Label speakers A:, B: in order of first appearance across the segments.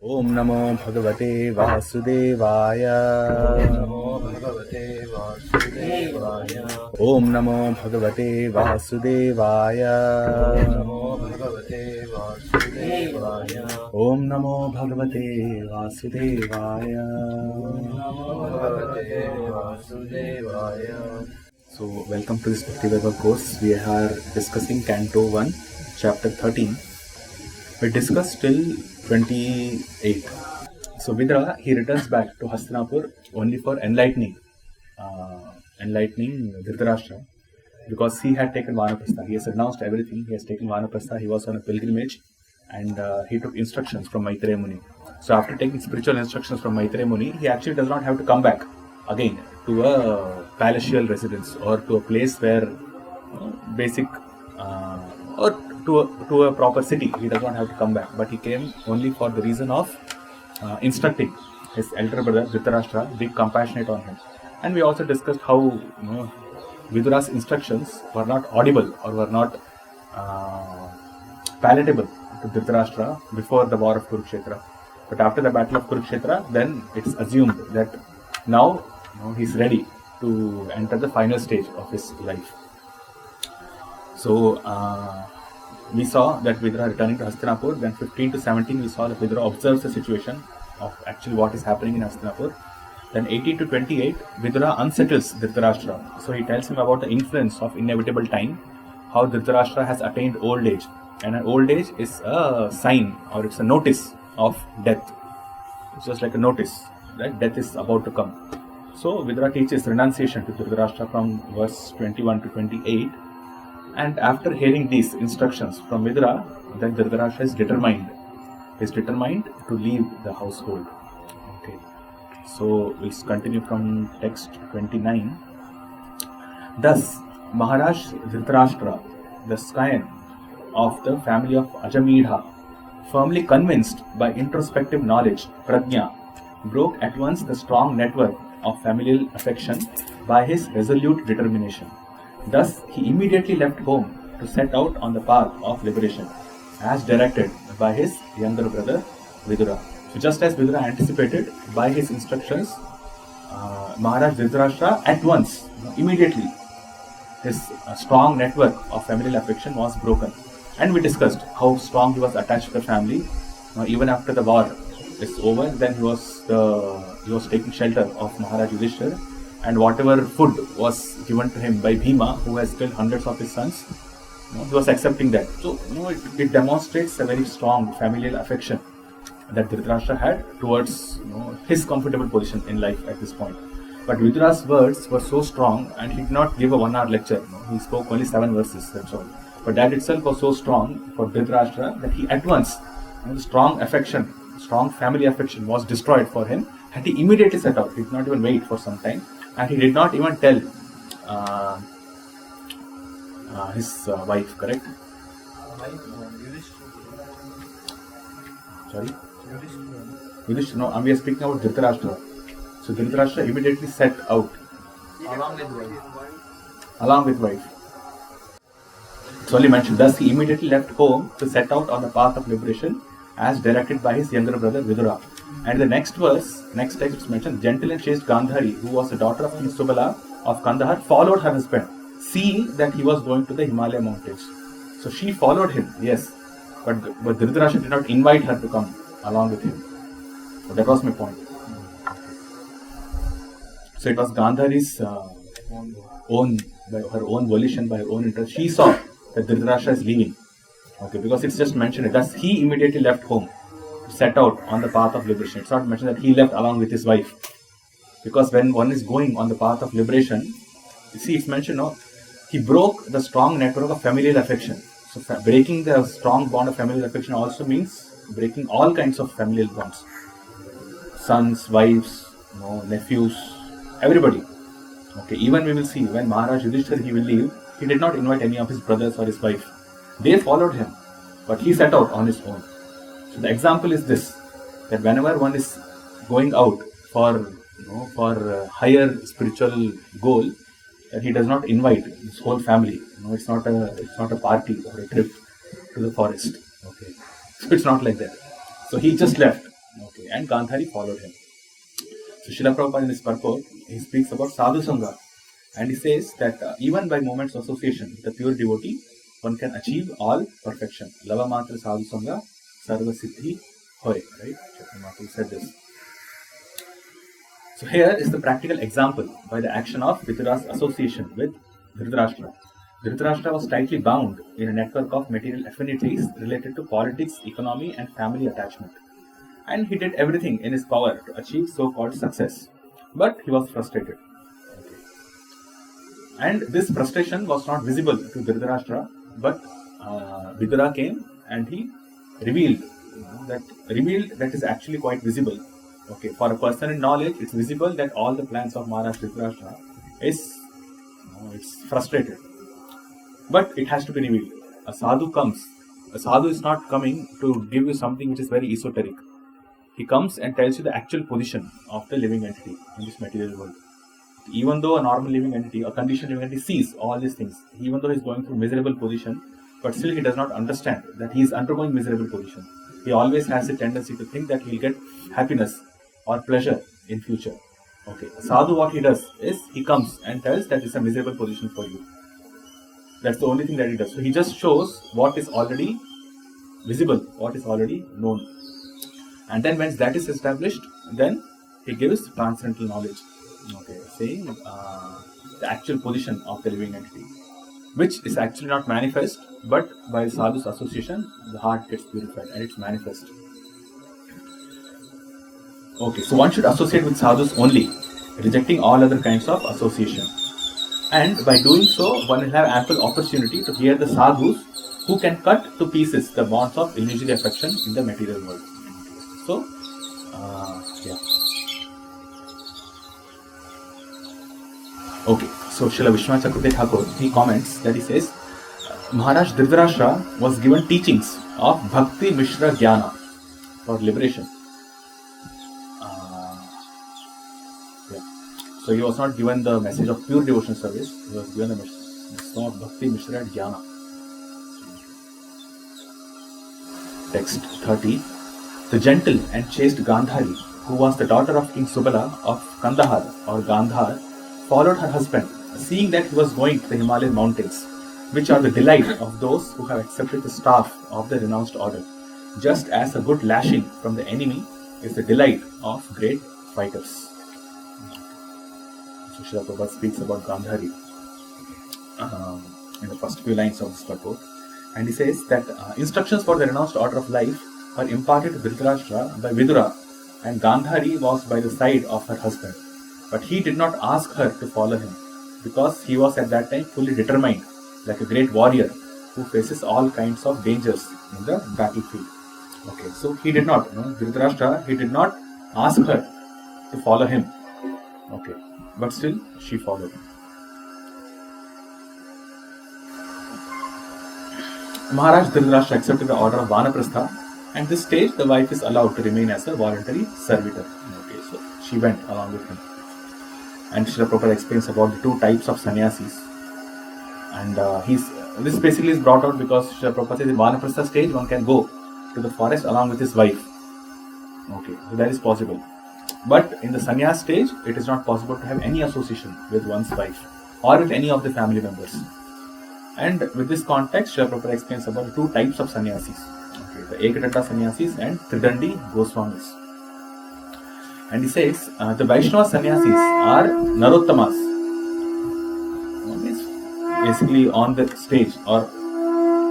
A: ओम नमो भगवते वासुदेवाय।
B: नमो भगवते वासुदेवाय।
A: ओम नमो भगवते वासुदेवाय।
B: नमो भगवते वासुदेवाय।
A: ओम नमो भगवते वासुदेवाय।
B: नमो भगवते वासुदेवाय।
A: So, welcome to this Bhakti Vaibhav course. We are discussing Canto 1, Chapter 13. We discussed till 28. So Vidra, he returns back to Hastinapur only for enlightening Dhritarashtra, because he had taken Vanaprastha. He has renounced everything. He has taken Vanaprastha. He was on a pilgrimage, and he took instructions from Maitreya Muni. So after taking spiritual instructions from Maitreya Muni, he actually does not have to come back again to a palatial residence or to a place where basic or to a proper city. He does not have to come back, but he came only for the reason of instructing his elder brother Dhritarashtra, be compassionate on him. And we also discussed how Vidura's instructions were not audible or were not palatable to Dhritarashtra before the war of Kurukshetra. But after the battle of Kurukshetra, then it's assumed that now he's ready to enter the final stage of his life. So we saw that Vidura returning to Hastinapur. Then 15 to 17 we saw that Vidura observes the situation of actually what is happening in Hastinapur. Then 18 to 28 Vidura unsettles Dhritarashtra. So he tells him about the influence of inevitable time, how Dhritarashtra has attained old age, and an old age is a sign or it's a notice of death. It's just like a notice that death is about to come. So Vidura teaches renunciation to Dhritarashtra from verse 21 to 28. And after hearing these instructions from Vidura, then Dhritarashtra is determined to leave the household. Okay. So we'll continue from text 29. Thus, Maharaj Dhritarashtra, the scion of the family of Ajamedha, firmly convinced by introspective knowledge, Prajna, broke at once the strong network of familial affection by his resolute determination. Thus, he immediately left home to set out on the path of liberation, as directed by his younger brother Vidura. So, just as Vidura anticipated by his instructions, Maharaj Dhritarashtra at once, immediately, his strong network of familial affection was broken. And we discussed how strong he was attached to the family. Even after the war is over, then he was taking shelter of Maharaj Yudhishthira. And whatever food was given to him by Bhima, who has killed hundreds of his sons, he was accepting that. So, it demonstrates a very strong familial affection that Dhritarashtra had towards his comfortable position in life at this point. But Vidura's words were so strong, and he did not give a 1-hour lecture. He spoke only 7 verses, that's all. But that itself was so strong for Dhritarashtra that he at once, strong family affection was destroyed for him, and he immediately set out. He did not even wait for some time. And he did not even tell his wife, correct? Sorry? Yudhishthira. No, we are speaking about Dhritarashtra. So Dhritarashtra immediately set out. Along with wife. It's only mentioned. Thus he immediately left home to set out on the path of liberation as directed by his younger brother Vidura. And the next text it's mentioned, gentle and chaste Gandhari, who was the daughter of King Subala of Kandahar, followed her husband, seeing that he was going to the Himalaya mountains. So she followed him, yes, but Dhritarashtra did not invite her to come along with him. So that was my point. So it was Gandhari's by her own volition, by her own interest. She saw that Dhritarashtra is leaving. Okay, because it's just mentioned. Thus he immediately left home, set out on the path of liberation. It's not mentioned that he left along with his wife. Because when one is going on the path of liberation, you see it's mentioned, he broke the strong network of familial affection. So breaking the strong bond of familial affection also means breaking all kinds of familial bonds. Sons, wives, nephews, everybody. Okay, even we will see when Maharaj Yudhishthira he will leave, he did not invite any of his brothers or his wife. They followed him, but he set out on his own. So the example is this, that whenever one is going out for higher spiritual goal, that he does not invite his whole family. It's not a party or a trip to the forest. Okay, so it's not like that. So he just left. Okay, and Gandhari followed him. So Srila Prabhupada in his purport, he speaks about sadhu sangha, and he says that even by moments of association with a pure devotee, one can achieve all perfection. Lava matra sadhu sangha, sarva siddhi hoy. Right? Chaitanya said this. So here is the practical example by the action of Vidura's association with Dhritarashtra. Dhritarashtra was tightly bound in a network of material affinities related to politics, economy, and family attachment. And he did everything in his power to achieve so-called success. But he was frustrated. Okay. And this frustration was not visible to Dhritarashtra, but Vidura came and he revealed that is actually quite visible. Okay, for a person in knowledge, it's visible that all the plans of Maharaj Dhritarashtra is it's frustrated. But it has to be revealed. A sadhu comes. A sadhu is not coming to give you something which is very esoteric. He comes and tells you the actual position of the living entity in this material world. Even though a normal living entity, a conditioned living entity sees all these things, even though he is going through miserable position, but still he does not understand that he is undergoing miserable position. He always has a tendency to think that he will get happiness or pleasure in future. Okay, sadhu, what he does is he comes and tells that it's a miserable position for you. That's the only thing that he does. So he just shows what is already visible, what is already known. And then once that is established, then he gives transcendental knowledge. Okay, saying the actual position of the living entity, which is actually not manifest, but by sadhu's association, the heart gets purified and it's manifest. Okay, so one should associate with sadhus only, rejecting all other kinds of association. And by doing so, one will have ample opportunity to hear the sadhus who can cut to pieces the bonds of illusory affection in the material world. So, yeah. Okay, so Srila Vishwanath Chakravarti Thakur, he comments that he says, Maharaj Dhritarashtra was given teachings of Bhakti Mishra Jnana for liberation. So he was not given the message of pure devotional service, he was given the message of Bhakti Mishra Jnana. Text 30. The gentle and chaste Gandhari, who was the daughter of King Subala of Kandahar or Gandhar, followed her husband, seeing that he was going to the Himalayan mountains, which are the delight of those who have accepted the staff of the renounced order, just as a good lashing from the enemy is the delight of great fighters. So Srila Prabhupada speaks about Gandhari in the first few lines of this purport, and he says that instructions for the renounced order of life were imparted to Dhritarashtra by Vidura, and Gandhari was by the side of her husband. But he did not ask her to follow him, because he was at that time fully determined, like a great warrior who faces all kinds of dangers in the battlefield. Okay, so he did not, Dhritarashtra, he did not ask her to follow him. Okay, but still she followed him. Maharaj Dhritarashtra accepted the order of Vanaprastha, and this stage the wife is allowed to remain as a voluntary servitor. Okay, so she went along with him. And Srila Prabhupada explains about the two types of sannyasis. And this basically is brought out because Srila Prabhupada says in Vanaprastha stage one can go to the forest along with his wife. Okay, so that is possible. But in the sannyas stage, it is not possible to have any association with one's wife or with any of the family members. And with this context, Srila Prabhupada explains about the two types of sannyasis. Okay, the Ekadatta sannyasis and Tridandi Goswamis. And he says, the Vaishnava sannyasis are Narottamas. Basically on the stage or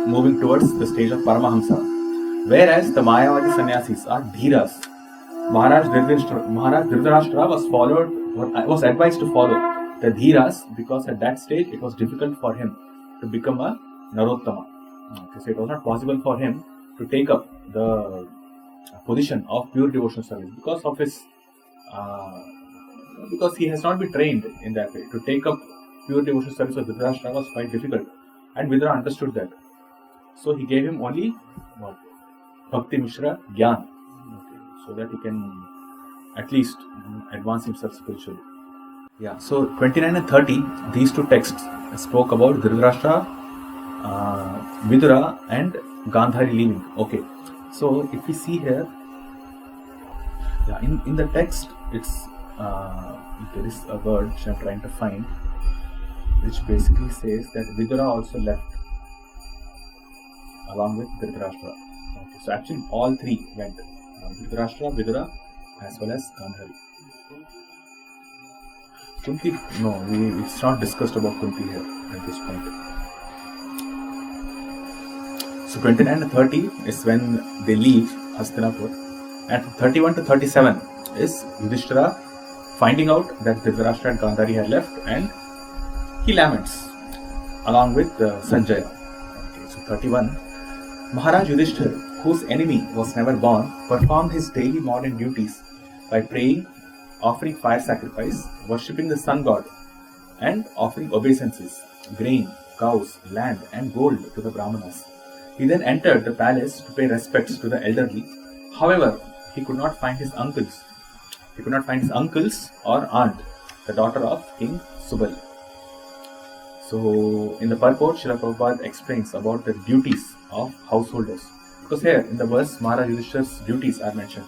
A: moving towards the stage of Paramahamsa. Whereas the Mayavadi sannyasis are Dhiras. Maharaj Dhritarashtra was advised to follow the Dhiras because at that stage it was difficult for him to become a Narottama. Okay, so it was not possible for him to take up the position of pure devotional service because of his because he has not been trained in that way. To take up pure devotional service of Dhritarashtra was quite difficult, and Vidura understood that. So he gave him only what? Bhakti Mishra Gyan, so that he can at least advance himself spiritually. Yeah. So 29 and 30, these two texts spoke about Dhritarashtra, Vidura, and Gandhari leaving. Okay. So if we see here, Yeah, in the text, it's there is a word which I'm trying to find, which basically says that Vidura also left along with Dhritarashtra. Okay, so actually all three went. Dhritarashtra, Vidura, as well as Gandhari. Kunti, no, it's not discussed about Kunti here at this point. So 29 to 30 is when they leave Hastinapur, and 31 to 37 is Yudhishthira finding out that Dhritarashtra and Gandhari had left, and he laments along with Sanjaya. Okay, so 31, Maharaj Yudhishthira, whose enemy was never born, performed his daily modern duties by praying, offering fire sacrifice, worshipping the sun god, and offering obeisances, grain, cows, land, and gold to the Brahmanas. He then entered the palace to pay respects to the elderly. However, he could not find his uncles. He could not find his uncles or aunt, the daughter of King Subal. So, in the purport, Srila Prabhupada explains about the duties of householders. Because here, in the verse, Maharaj Yudhishthira's duties are mentioned.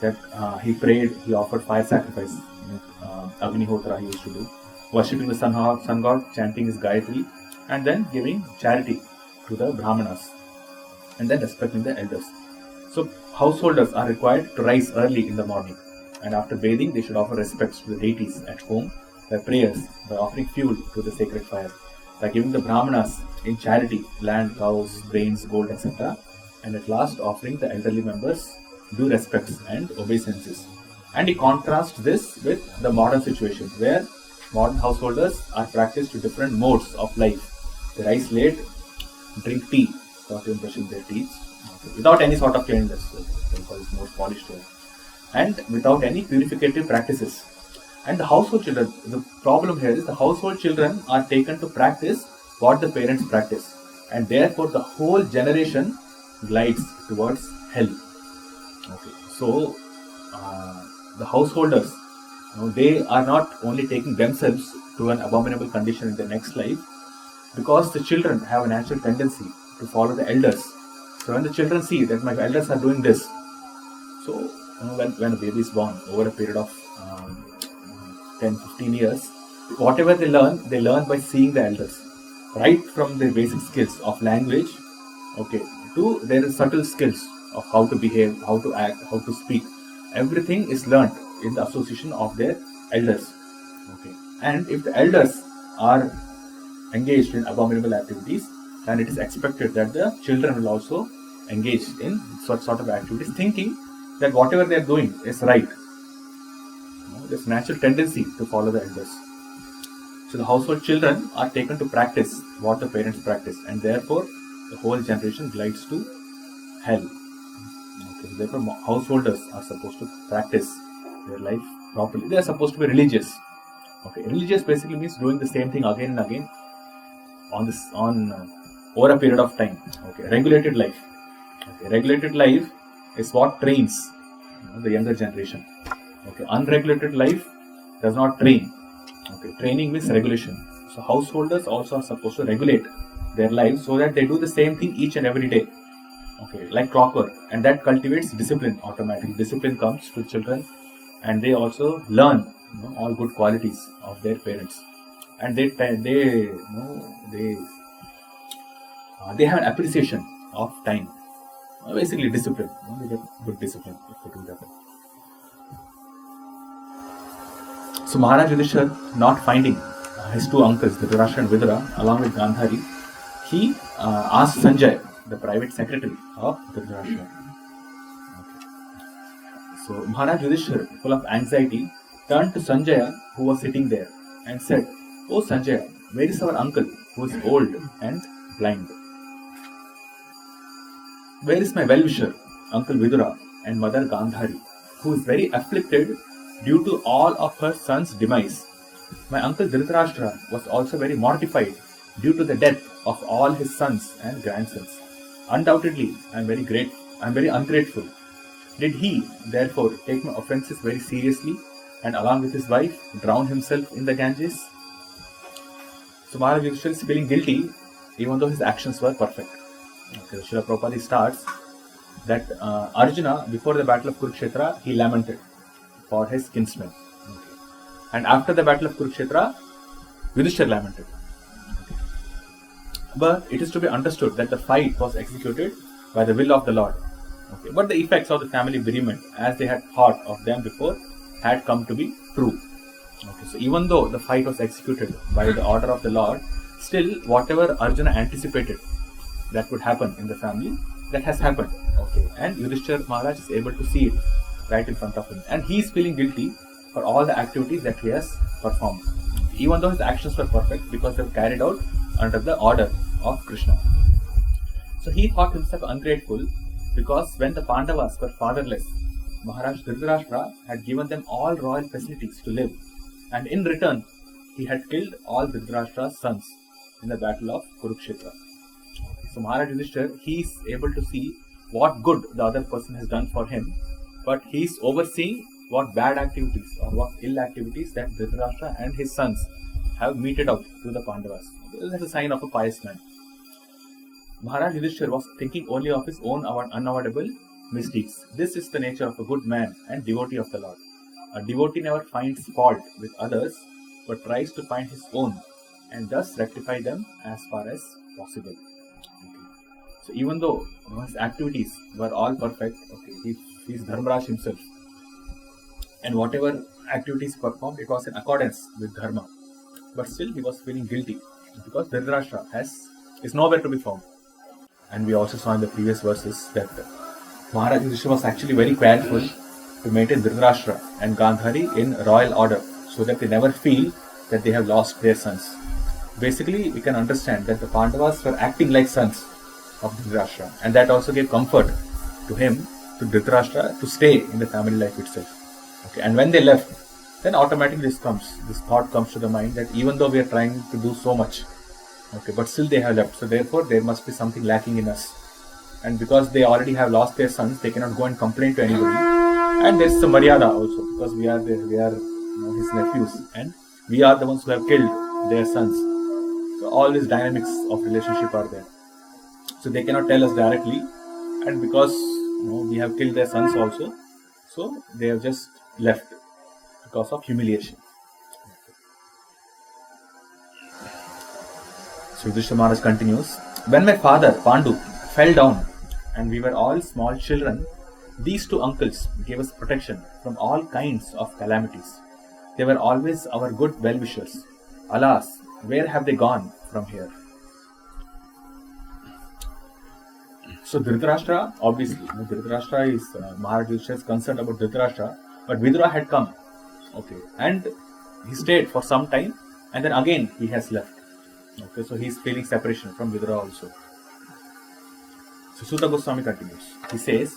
A: That he prayed, he offered fire sacrifice, Agnihotra he used to do, worshipping the sun god, chanting his Gayatri, and then giving charity to the Brahmanas, and then respecting the elders. So, householders are required to rise early in the morning, and after bathing, they should offer respects to the deities at home by prayers, by offering fuel to the sacred fire, by giving the Brahmanas in charity land, cows, grains, gold, etc., and at last offering the elderly members due respects and obeisances. And he contrasts this with the modern situation where modern householders are practiced to different modes of life. They rise late, drink tea without even brushing their teeth, without any sort of cleanliness, because it's more polished way, and without any purificative practices. And the household children, the problem here is the household children are taken to practice what the parents practice, and therefore the whole generation glides towards hell. Okay, so the householders, they are not only taking themselves to an abominable condition in the next life, because the children have a natural tendency to follow the elders. So when the children see that my elders are doing this, so when a baby is born over a period of 10-15 years, whatever they learn by seeing the elders, right from their basic skills of language, okay, to their subtle skills of how to behave, how to act, how to speak. Everything is learnt in the association of their elders. Okay, and if the elders are engaged in abominable activities, then it is expected that the children will also engage in such sort of activities, thinking that whatever they are doing is right. There's natural tendency to follow the elders. So the household children are taken to practice what the parents practice, and therefore the whole generation glides to hell. Okay, so therefore householders are supposed to practice their life properly. They are supposed to be religious. Okay, religious basically means doing the same thing again and again on over a period of time. Okay, regulated life. Okay, regulated life is what trains the younger generation. Okay, unregulated life does not train. Okay, training means regulation. So householders also are supposed to regulate their lives so that they do the same thing each and every day. Okay, like clockwork, and that cultivates discipline automatically. Discipline comes to children, and they also learn all good qualities of their parents, and they have an appreciation of time. Basically, discipline. They get good discipline if they do that. So Maharaj Yudhishthira, not finding his two uncles, Dhritarashtra and Vidura, along with Gandhari, he asked Sanjay, the private secretary of Dhritarashtra. Okay. So Maharaj Yudhishthira, full of anxiety, turned to Sanjaya, who was sitting there, and said, "Oh Sanjaya, where is our uncle, who is old and blind? Where is my well-wisher, Uncle Vidura, and Mother Gandhari, who is very afflicted due to all of her sons' demise? My uncle Dhritarashtra was also very mortified due to the death of all his sons and grandsons. Undoubtedly, I am very ungrateful. Did he, therefore, take my offences very seriously and along with his wife, drown himself in the Ganges?" So Maharaj Yudhishthira is feeling guilty even though his actions were perfect. Okay, Srila Prabhupada starts that Arjuna, before the battle of Kurukshetra, he lamented for his kinsmen. Okay. And after the battle of Kurukshetra, Yudhishthira lamented. Okay. But it is to be understood that the fight was executed by the will of the Lord. Okay. But the effects of the family bereavement, as they had thought of them before, had come to be true. Okay. So even though the fight was executed by the order of the Lord, still whatever Arjuna anticipated that would happen in the family, that has happened. Okay. And Yudhishthira Maharaj is able to see it right in front of him. And he is feeling guilty for all the activities that he has performed. Even though his actions were perfect because they were carried out under the order of Krishna. So he thought himself ungrateful because when the Pandavas were fatherless, Maharaj Dhritarashtra had given them all royal facilities to live. And in return, he had killed all Dhritarashtra's sons in the battle of Kurukshetra. So Maharaj Yudhishthira, he is able to see what good the other person has done for him, but he is overseeing what bad activities or what ill activities that Dhritarashtra and his sons have meted out to the Pandavas. That's a sign of a pious man. Maharaj Yudhishthira was thinking only of his own unavoidable misdeeds. This is the nature of a good man and devotee of the Lord. A devotee never finds fault with others, but tries to find his own and thus rectify them as far as possible. Okay. So even though his activities were all perfect, okay, he is Dharmaraj himself. And whatever activities performed, it was in accordance with Dharma. But still he was feeling guilty because Dhritarashtra is nowhere to be found. And we also saw in the previous verses that Maharaj Yudhishthira was actually very careful to maintain Dhritarashtra and Gandhari in royal order so that they never feel that they have lost their sons. Basically, we can understand that the Pandavas were acting like sons of Dhritarashtra, and that also gave comfort to him, to Dhritarashtra, to stay in the family life itself. Okay, and when they left, then automatically this thought comes to the mind that even though we are trying to do so much, okay, but still they have left. So therefore, there must be something lacking in us. And because they already have lost their sons, they cannot go and complain to anybody. And there's some maryada also, because we are his nephews, and we are the ones who have killed their sons. So all these dynamics of relationship are there. So they cannot tell us directly, and because we have killed their sons also, so they have just left because of humiliation. So Yudhishthira Maharaj continues, when my father Pandu fell down and we were all small children, these two uncles gave us protection from all kinds of calamities. They were always our good well-wishers. Alas, where have they gone from here? So Dhritarashtra, obviously, Dhritarashtra is Maharaj Yudhishthira is concerned about Dhritarashtra, but Vidura had come, okay, and he stayed for some time, and then again he has left. Okay, so he is feeling separation from Vidura also. So Suta Goswami continues. He says,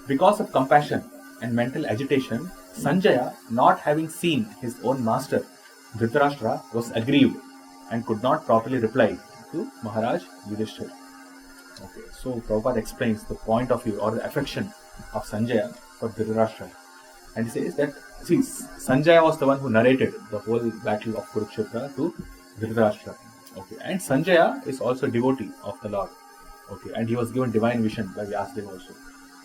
A: because of compassion and mental agitation, Sanjaya, not having seen his own master, Dhritarashtra, was aggrieved and could not properly reply to Maharaj Yudhishthira. Okay, so Prabhupada explains the point of view or the affection of Sanjaya for Dhritarashtra. And he says that, see, Sanjaya was the one who narrated the whole battle of Kurukshetra to Dhritarashtra. Okay, and Sanjaya is also a devotee of the Lord. Okay, and he was given divine vision by Vyasadeva also.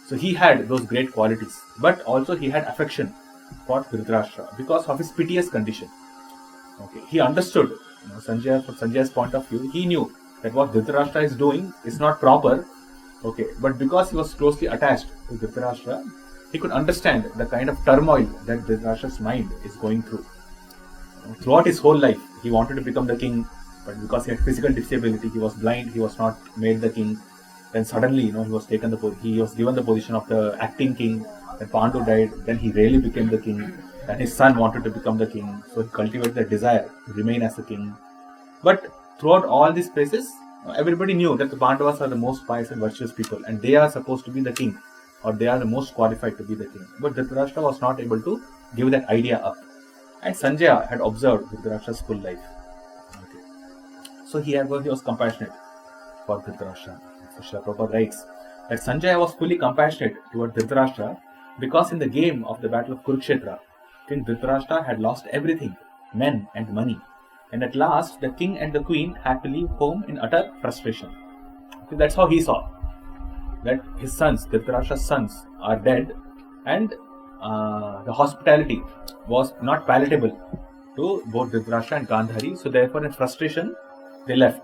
A: So he had those great qualities, but also he had affection for Dhritarashtra because of his piteous condition. Okay, he understood, Sanjaya, from Sanjaya's point of view, he knew that what Dhritarashtra is doing is not proper. Okay, but because he was closely attached to Dhritarashtra, he could understand the kind of turmoil that Dhritarashtra's mind is going through. Throughout his whole life, he wanted to become the king, but because he had physical disability, he was blind, he was not made the king. Then suddenly, he was given the position of the acting king. Then Pandu died, then he really became the king. And his son wanted to become the king, so he cultivated the desire to remain as the king. But throughout all these places, everybody knew that the Pandavas are the most pious and virtuous people, and they are supposed to be the king, or they are the most qualified to be the king. But Dhritarashtra was not able to give that idea up. And Sanjaya had observed Dhritarashtra's full life. Okay. So he was compassionate for Dhritarashtra. So Srila Prabhupada writes that Sanjaya was fully compassionate toward Dhritarashtra because in the game of the battle of Kurukshetra, King Dhritarashtra had lost everything, men and money. And at last, the king and the queen had to leave home in utter frustration. Okay, that's how he saw. that his sons, Dhritarashtra's sons, are dead, and the hospitality was not palatable to both Dhritarashtra and Gandhari. So therefore, in frustration, they left.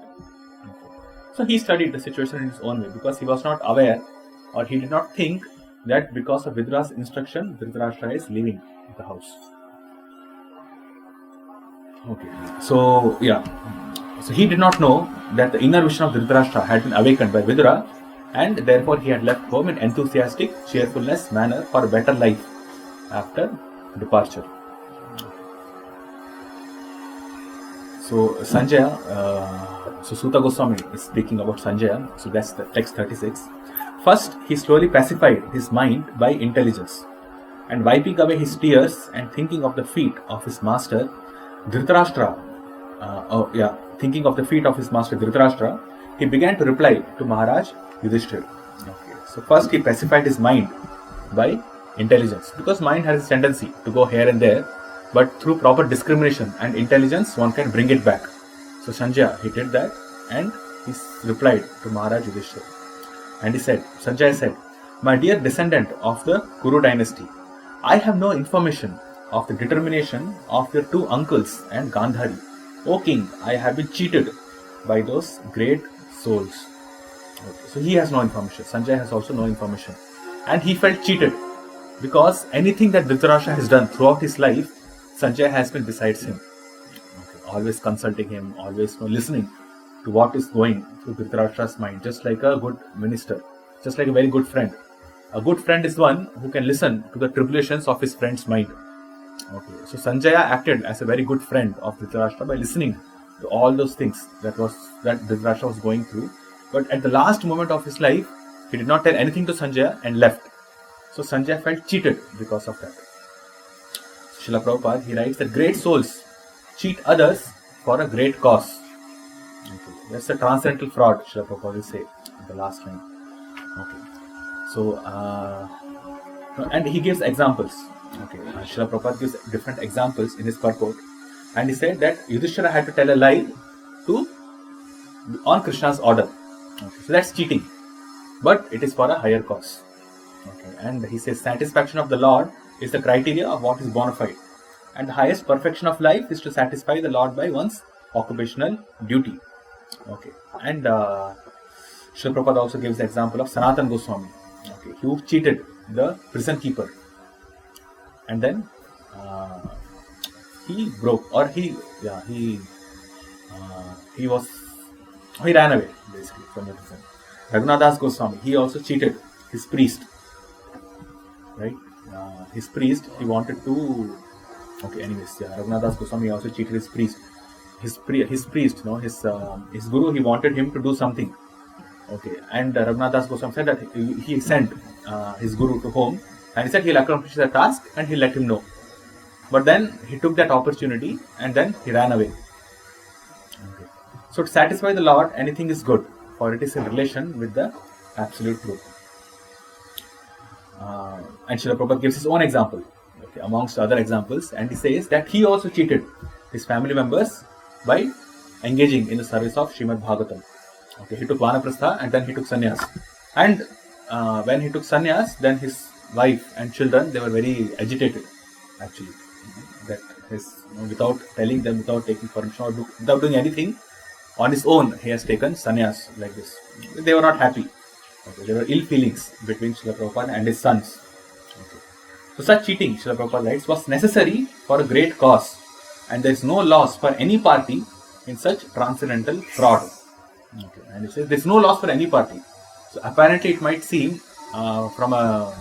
A: So he studied the situation in his own way, because he was not aware, or he did not think that because of Vidura's instruction, Dhritarashtra is leaving the house. Okay. So yeah. So he did not know that the inner vision of Dhritarashtra had been awakened by Vidura, and therefore he had left home in enthusiastic cheerfulness manner for a better life after departure. So Sanjaya, so Suta Goswami is speaking about Sanjaya. So that's the text 36. First, he slowly pacified his mind by intelligence, and wiping away his tears and thinking of the feet of his master Dhritarashtra, thinking of the feet of his master Dhritarashtra, he began to reply to Maharaj Yudhishthira. Okay. So first he pacified his mind by intelligence, because mind has a tendency to go here and there, but through proper discrimination and intelligence one can bring it back. So Sanjaya, he did that, and he replied to Maharaj Yudhishthira. And he said, Sanjaya said, "My dear descendant of the Kuru dynasty, I have no information of the determination of your two uncles and Gandhari. O king, I have been cheated by those great souls." Okay. So he has no information. Sanjaya has also no information. And he felt cheated, because anything that Dhritarashtra has done throughout his life, Sanjaya has been besides him. Okay. Always consulting him, always listening to what is going through Dhritarashtra's mind, just like a good minister, just like a very good friend. A good friend is one who can listen to the tribulations of his friend's mind. Okay. So Sanjaya acted as a very good friend of Dhritarashtra by listening to all those things that Dhritarashtra was going through. But at the last moment of his life, he did not tell anything to Sanjaya and left. So Sanjaya felt cheated because of that. Srila Prabhupada, he writes that great souls cheat others for a great cause. Okay. That's a transcendental fraud, Srila Prabhupada will say in the last line. Okay. So, and he gives examples. Okay. Srila Prabhupada gives different examples in his purport. And he said that Yudhishthira had to tell a lie on Krishna's order. Okay. So that's cheating. But it is for a higher cause. Okay. And he says satisfaction of the Lord is the criteria of what is bona fide. And the highest perfection of life is to satisfy the Lord by one's occupational duty. Okay. And Srila Prabhupada also gives the example of Sanatana Goswami. Okay. Who cheated the prison keeper. And then he broke, or he ran away basically from the prison. Raghunadas Goswami, he also cheated his priest. Right? His priest, he wanted to. Okay, anyways, Raghunadas Goswami also cheated his priest. His priest, his guru, he wanted him to do something. Okay, and Raghunadas Goswami said that he sent his guru to home, and he said he'll accomplish the task and he'll let him know. But then he took that opportunity and then he ran away. Okay. So to satisfy the Lord, anything is good, for it is in relation with the absolute truth. And Srila Prabhupada gives his own example, okay, amongst other examples, and he says that he also cheated his family members by engaging in the service of Srimad Bhagavatam. Okay, he took Vanaprastha and then he took sannyas. And when he took sannyas, then his wife and children, they were very agitated, actually. That his, without telling them, without taking permission, or without doing anything, on his own, he has taken sannyas like this. They were not happy. Okay, there were ill feelings between Srila Prabhupada and his sons. Okay. So such cheating, Srila Prabhupada writes, was necessary for a great cause, and there is no loss for any party in such transcendental fraud. Okay. And it says there is no loss for any party. So apparently it might seem from a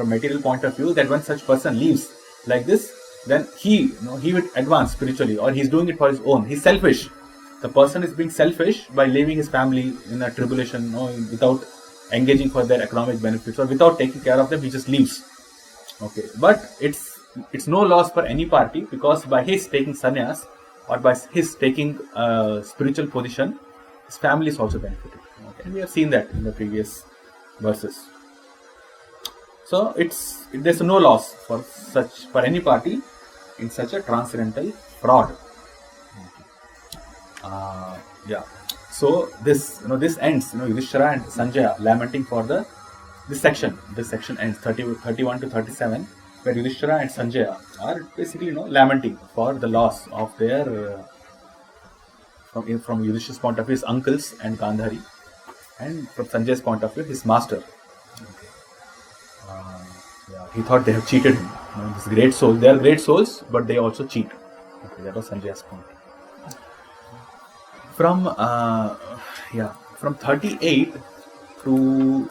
A: material point of view that when such person leaves like this, then he would advance spiritually, or he's doing it for his own. He's selfish. The person is being selfish by leaving his family in a tribulation, without engaging for their economic benefits, or without taking care of them, he just leaves. Okay, but it's no loss for any party, because by his taking sannyas, or by his taking spiritual position, his family is also benefited. Okay, and we have seen that in the previous verses. So there's no loss for any party in such a transcendental fraud. So this ends, Yudhishthira and Sanjaya lamenting for the this section ends 31 to 37, where Yudhishthira and Sanjaya are basically lamenting for the loss of their from Yudhishthira's point of view, his uncles and Gandhari, and from Sanjaya's point of view, his master. Okay. He thought they have cheated him. This great soul, they are great souls, but they also cheat. Okay, that was Sanjaya's point. From 38 to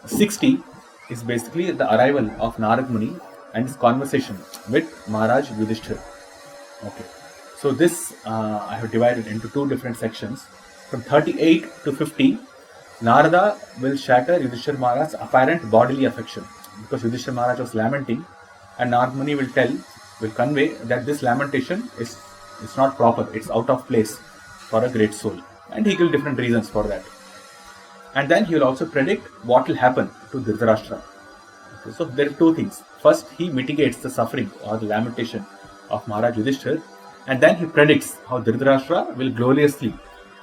A: 60 is basically the arrival of Narad Muni and his conversation with Maharaj Yudhishthira. Okay, so this I have divided into two different sections. From 38 to 50, Narada will shatter Yudhishthira Maharaj's apparent bodily affection, because Yudhishthira Maharaj was lamenting, and Narad Muni will convey that this lamentation is not proper, it's out of place for a great soul, and he gives different reasons for that. And then he will also predict what will happen to Dhritarashtra. Okay, so there are two things. First, he mitigates the suffering or the lamentation of Maharaj Yudhishthira, and then he predicts how Dhritarashtra will gloriously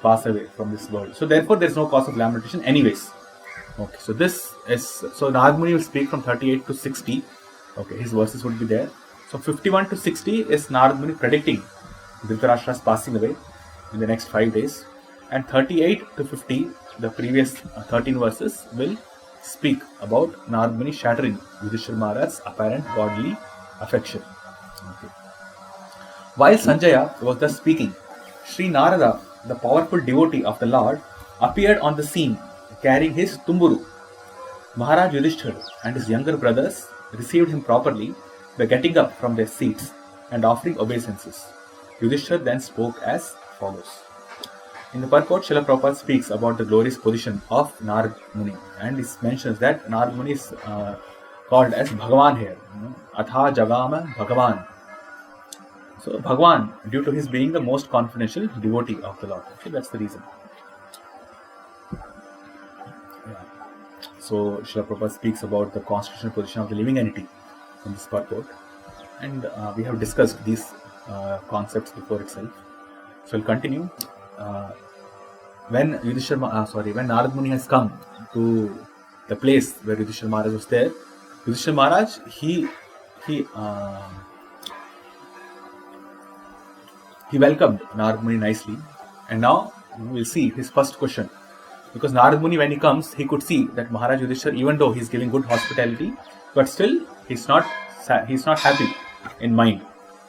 A: pass away from this world. So therefore, there is no cause of lamentation anyways. Okay, so Narad Muni will speak from 38 to 60. Okay, his verses would be there. So 51 to 60 is Narad Muni predicting Dhritarashtra's passing away in the next 5 days. And 38 to 50, the previous 13 verses will speak about Narad Muni shattering Yudhishthira Maharaj's apparent bodily affection. Okay. While Sanjaya was thus speaking, Sri Narada, the powerful devotee of the Lord, appeared on the scene carrying his tumburu. Maharaj Yudhishthira and his younger brothers received him properly by getting up from their seats and offering obeisances. Yudhishthira then spoke as follows. In the purport, Srila Prabhupada speaks about the glorious position of Narad Muni, and he mentions that Narad Muni is called as Bhagavan here. Atha Jagama Bhagavan. So Bhagavan, due to his being the most confidential devotee of the Lord. Okay, that's the reason. Yeah. So Srila Prabhupada speaks about the constitutional position of the living entity in this purport, and we have discussed these concepts before itself. So we'll continue. When Narad Muni has come to the place where Yudhishthira Maharaj was there, Yudhishthira Maharaj he welcomed Narad Muni nicely, and now we'll see his first question. Because Narad Muni, when he comes, he could see that Maharaj Yudhishthira, even though he's giving good hospitality, but still he's not happy in mind.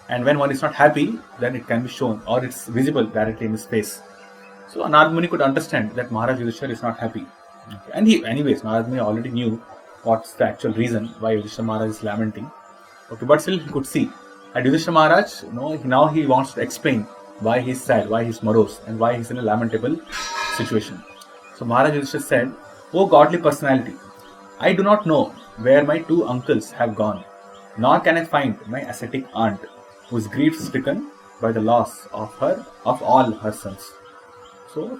A: And when one is not happy, then it can be shown, or it's visible directly in his face. So Narad Muni could understand that Maharaj Yudhishthira is not happy. Okay. And Narad Muni already knew what's the actual reason why Yudhishthira Maharaj is lamenting. Okay, but still he could see. And Yudhishthira Maharaj, now he wants to explain why he's sad, why he's morose, and why he's in a lamentable situation. So Maharaj Yudhishthira said, "O godly personality, I do not know where my two uncles have gone, nor can I find my ascetic aunt, who is grief-stricken by the loss of all her sons." So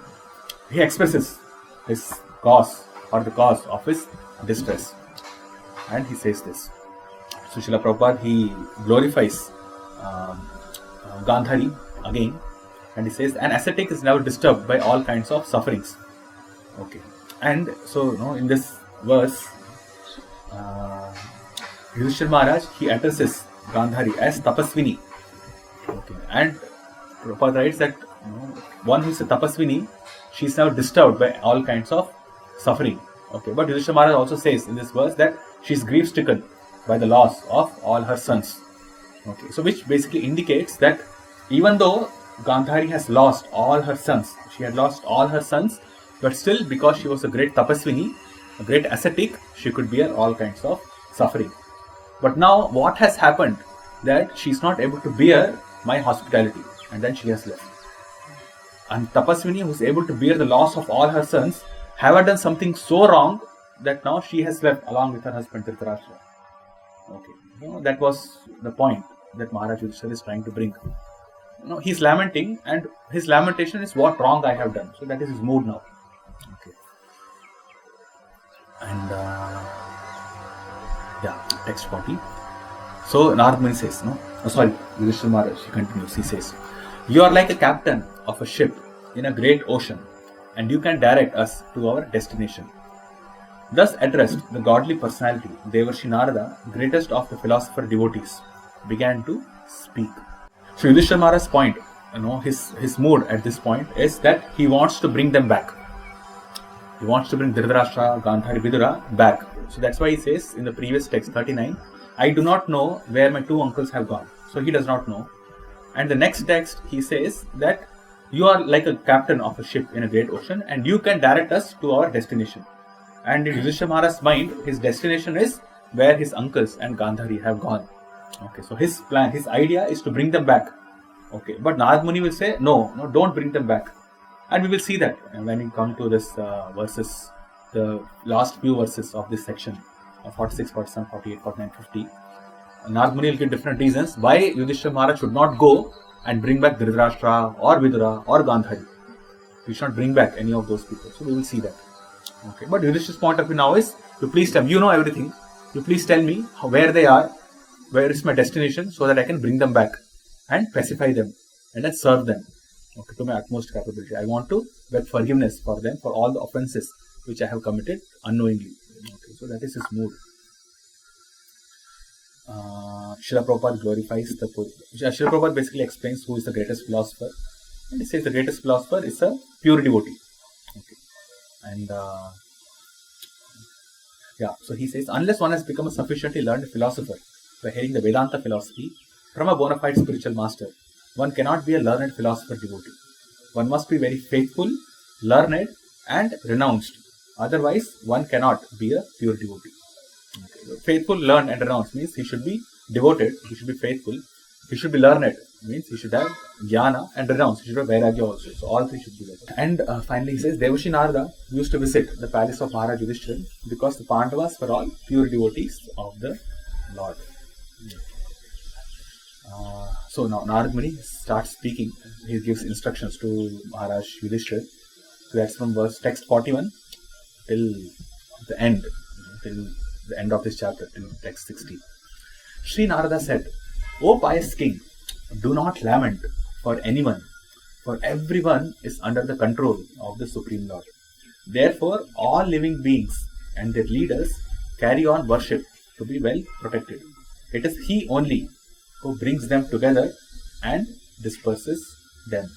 A: he expresses his cause, or the cause of his distress, and he says this. So Srila Prabhupada, he glorifies Gandhari again, and he says, "An ascetic is never disturbed by all kinds of sufferings." Okay, and so in this verse, Yudhishthira Maharaj, he addresses Gandhari as Tapasvini. Okay, and Prabhupada writes that one who is a Tapasvini, she is never disturbed by all kinds of suffering. Okay, but Yudhishthira Maharaj also says in this verse that she is grief-stricken by the loss of all her sons. Okay, so which basically indicates that even though Gandhari has lost all her sons, she had lost all her sons, but still, because she was a great Tapasvini, a great ascetic, she could bear all kinds of suffering. But now what has happened, that she is not able to bear my hospitality, and then she has left. And Tapasvini, who is able to bear the loss of all her sons, have done something so wrong that now she has left along with her husband Dhritarashtra. Okay, that was the point that Maharaj Yudhishthira is trying to bring. He's lamenting, and his lamentation is what wrong I have done. So that is his mood now. Okay, and text 40. So Narad Muni says, Yudhishthira Maharaj, he continues, he says, "You are like a captain of a ship in a great ocean, and you can direct us to our destination. Thus addressed, the godly personality, Devarshi Narada, greatest of the philosopher devotees, began to speak. So Yudhishthira Maharaj's point, his mood at this point is that he wants to bring them back. He wants to bring Dhritarashtra, Gandhari, Vidura back. So that's why he says in the previous text 39, I do not know where my two uncles have gone. So he does not know. And the next text he says that you are like a captain of a ship in a great ocean and you can direct us to our destination. And in Yudhishthira Maharaj's mind, his destination is where his uncles and Gandhari have gone. Okay, so his plan, his idea is to bring them back. Okay, but Narad Muni will say, no, don't bring them back. And we will see that when we come to this verses, the last few verses of this section, 46, 47, 48, 49, 50. Narad Muni will give different reasons why Yudhishthira Maharaj should not go and bring back Dhritarashtra or Vidura or Gandhari. He should not bring back any of those people. So we will see that. Okay, but Yudhishthira's point of view now is, you please tell me, you know everything. You please tell me where they are, where is my destination, so that I can bring them back and pacify them and then serve them. Okay, to my utmost capability. I want to beg forgiveness for them for all the offenses which I have committed unknowingly. Okay, so that is his mood. Srila Prabhupada glorifies the Srila Prabhupada basically explains who is the greatest philosopher, and he says the greatest philosopher is a pure devotee. Okay, and so he says, unless one has become a sufficiently learned philosopher by hearing the Vedanta philosophy from a bona fide spiritual master, one cannot be a learned philosopher devotee. One must be very faithful, learned, and renounced. Otherwise, one cannot be a pure devotee. Okay. Faithful, learned, and renounced means he should be devoted, he should be faithful, he should be learned, means he should have jnana, and renounced, he should have vairagya also. So all three should be there. And finally he says, Devarshi Narada used to visit the palace of Maharaj Yudhishthira because the Pandavas were all pure devotees of the Lord. So now Narad Muni starts speaking. He gives instructions to Maharaj Yudhishthira. So that's from text 41 till the end of this chapter, till text 60. Sri Narada said, O pious king, do not lament for anyone, for everyone is under the control of the Supreme Lord. Therefore, all living beings and their leaders carry on worship to be well protected. It is He only who brings them together and disperses them.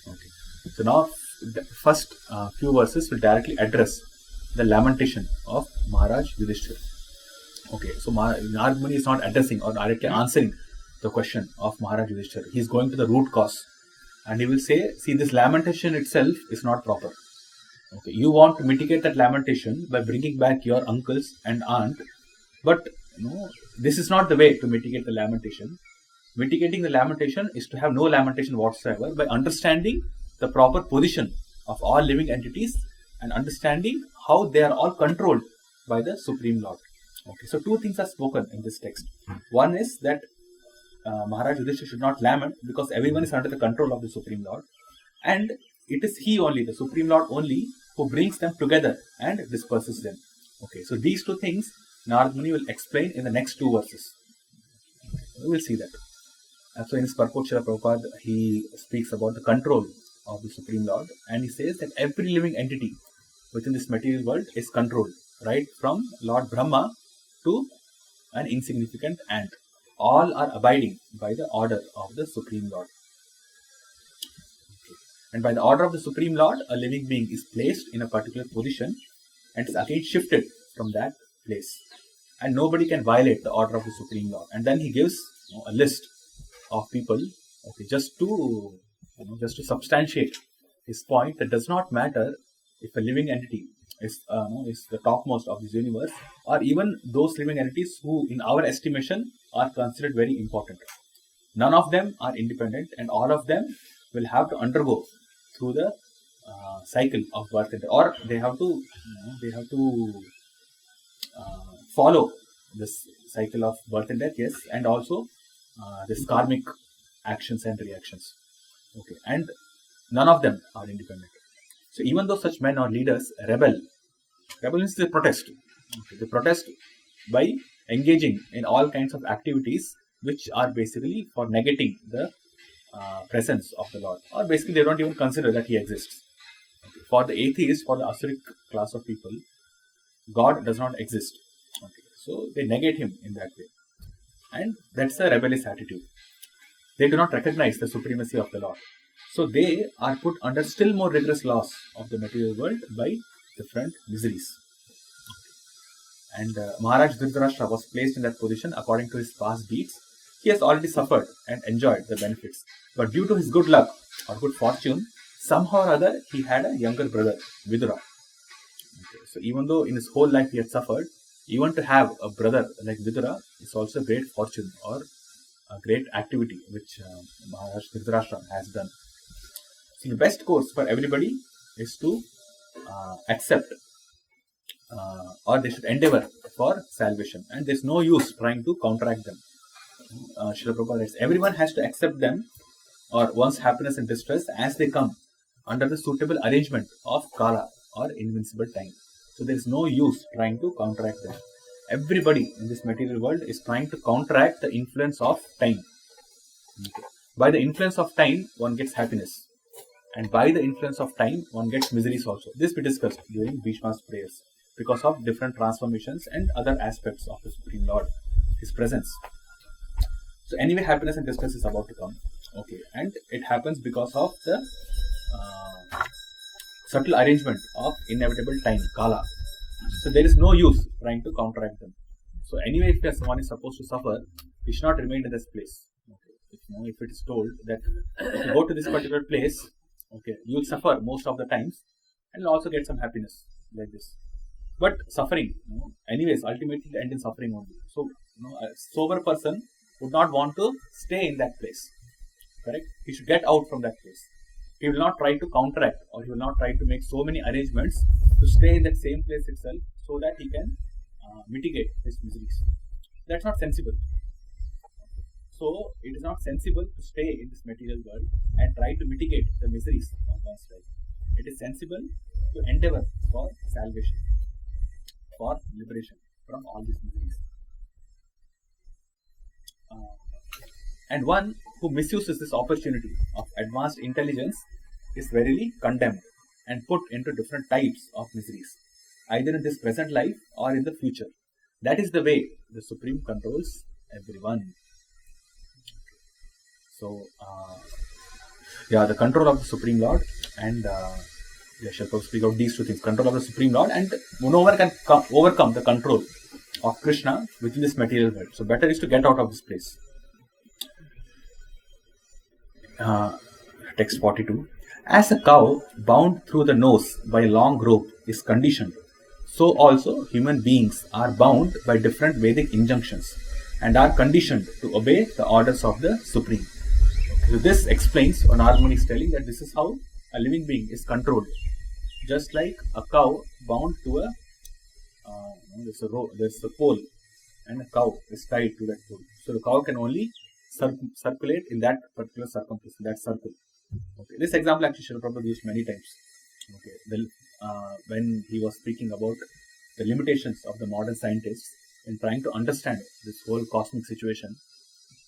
A: Okay. So now the first few verses will directly address the lamentation of Maharaj Yudhishthira. Okay, so Narad Muni is not addressing or directly answering the question of Maharaj Yudhishthira. He is going to the root cause and he will say, see, this lamentation itself is not proper. Okay, you want to mitigate that lamentation by bringing back your uncles and aunt, but this is not the way to mitigate the lamentation. Mitigating the lamentation is to have no lamentation whatsoever by understanding the proper position of all living entities and understanding how they are all controlled by the Supreme Lord. Okay, so two things are spoken in this text. One is that Maharaj Yudhishthira should not lament because everyone is under the control of the Supreme Lord, and it is He only, the Supreme Lord only, who brings them together and disperses them. Okay, so these two things Narad Muni will explain in the next two verses. Okay, we will see that. And so in his purport, Srila Prabhupada, he speaks about the control of the Supreme Lord, and he says that every living entity within this material world is controlled, right from Lord Brahma to an insignificant ant. All are abiding by the order of the Supreme Lord. Okay. And by the order of the Supreme Lord, a living being is placed in a particular position and is again shifted from that place. And nobody can violate the order of the Supreme Lord. And then he gives a list of people, okay, just to substantiate his point that does not matter if a living entity is the topmost of this universe, or even those living entities who, in our estimation, are considered very important. None of them are independent, and all of them will have to undergo through the cycle of birth and death, or they have to follow this cycle of birth and death, yes, and also this karmic actions and reactions. Okay, and none of them are independent. So even though such men or leaders rebel means they protest. Okay, they protest by engaging in all kinds of activities which are basically for negating the presence of the Lord, or basically they don't even consider that He exists. Okay. For the atheists, for the Asuric class of people, God does not exist. Okay. So they negate him in that way. And that's a rebellious attitude. They do not recognize the supremacy of the Lord. So they are put under still more rigorous laws of the material world by different miseries. And Maharaj Dhritarashtra was placed in that position according to his past deeds. He has already suffered and enjoyed the benefits. But due to his good luck or good fortune, somehow or other he had a younger brother, Vidura. Okay. So even though in his whole life he had suffered, even to have a brother like Vidura is also a great fortune or a great activity which Maharaj Dhritarashtra has done. So the best course for everybody is to accept or they should endeavor for salvation, and there's no use trying to counteract them. Srila Prabhupada writes, everyone has to accept them or one's happiness and distress as they come under the suitable arrangement of Kala or invincible time. So there is no use trying to counteract them. Everybody in this material world is trying to counteract the influence of time. Okay. By the influence of time, one gets happiness. And by the influence of time, one gets miseries also. This we discussed during Bhishma's prayers because of different transformations and other aspects of the Supreme Lord, His presence. So anyway, happiness and distress is about to come. Okay, and it happens because of the subtle arrangement of inevitable time, Kala. So there is no use trying to counteract them. So anyway, if someone is supposed to suffer, he should not remain in this place. Okay. If it is told that if you go to this particular place, okay, you will suffer most of the times and you'll also get some happiness like this. But suffering, anyways, ultimately end in suffering only. So a sober person would not want to stay in that place. Correct? He should get out from that place. He will not try to counteract or he will not try to make so many arrangements to stay in that same place itself so that he can mitigate his miseries. That's not sensible. So it is not sensible to stay in this material world and try to mitigate the miseries of one's life. It is sensible to endeavor for salvation, for liberation from all these miseries. And one who misuses this opportunity of advanced intelligence is verily condemned and put into different types of miseries, either in this present life or in the future. That is the way the Supreme controls everyone. So, the control of the Supreme Lord and shall speak of these two things: control of the Supreme Lord, and no one can overcome the control of Krishna within this material world. So, better is to get out of this place. Text 42. As a cow bound through the nose by a long rope is conditioned, so also human beings are bound by different Vedic injunctions and are conditioned to obey the orders of the Supreme. So this explains, or Narmani is telling that this is how a living being is controlled. Just like a cow bound to a there's a pole, and a cow is tied to that pole. So the cow can only circulate in that particular circumference, that circle. Okay. This example actually Srila Prabhupada used many times. Okay. When he was speaking about the limitations of the modern scientists in trying to understand this whole cosmic situation,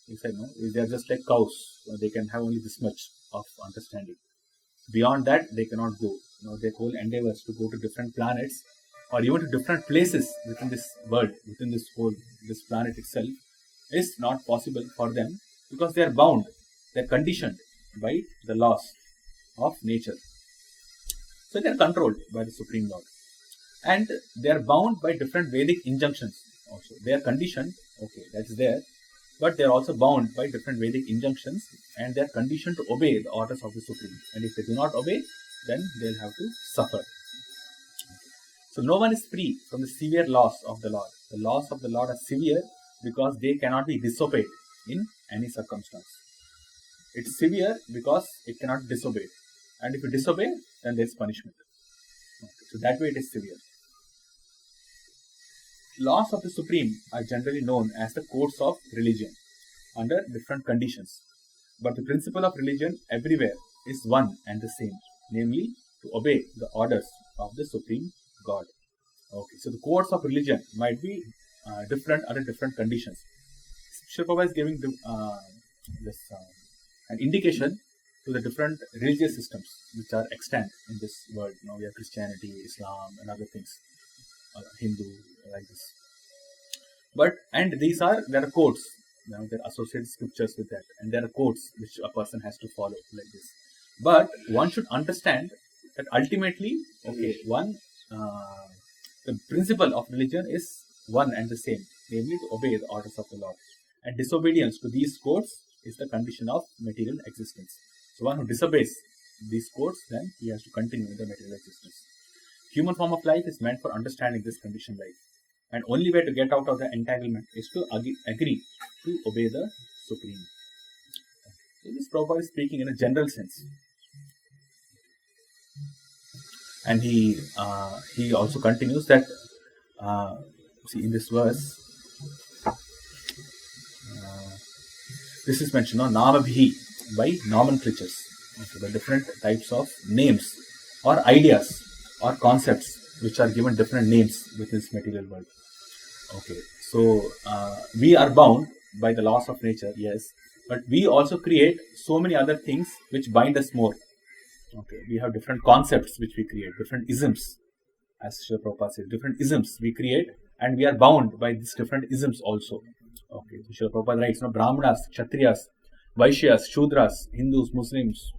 A: he said, they are just like cows. They can have only this much of understanding. Beyond that, they cannot go. Their whole endeavors to go to different planets or even to different places within this world, within this planet itself, is not possible for them because they are bound, they are conditioned by the laws of nature. So they are controlled by the Supreme Lord. And they are bound by different Vedic injunctions also. They are conditioned, okay, that's there, but they are also bound by different Vedic injunctions and they are conditioned to obey the orders of the Supreme. And if they do not obey, then they will have to suffer. So no one is free from the severe laws of the Lord. The laws of the Lord are severe because they cannot be disobeyed in any circumstance. It's severe because it cannot be disobeyed. And if you disobey, then there is punishment. Okay. So that way it is severe. Laws of the Supreme are generally known as the codes of religion under different conditions. But the principle of religion everywhere is one and the same, namely to obey the orders of the Supreme God. Okay, so the codes of religion might be different under different conditions. Srila Prabhupada is giving an indication to the different religious systems which are extant in this world. We have Christianity, Islam, and other things. Hindu, like this. And there are quotes. There are associated scriptures with that, and there are quotes which a person has to follow like this. But one should understand that ultimately, uh, the principle of religion is one and the same, namely to obey the orders of the Lord. And disobedience to these codes is the condition of material existence. So one who disobeys these codes, then he has to continue in the material existence. Human form of life is meant for understanding this conditioned life. And only way to get out of the entanglement is to agree to obey the Supreme. So this Prabhupada is speaking in a general sense. And he also continues that, in this verse, this is mentioned on Namabhi by nomenclatures. So the different types of names or ideas or concepts which are given different names within this material world. Okay, so we are bound by the laws of nature, yes, but we also create so many other things which bind us more. Okay, we have different concepts which we create, different isms, as Srila Prabhupada says, different isms we create, and we are bound by these different isms also. Okay, so Srila Prabhupada writes, Brahmanas, Kshatriyas, Vaishyas, Shudras, Hindus, Muslims,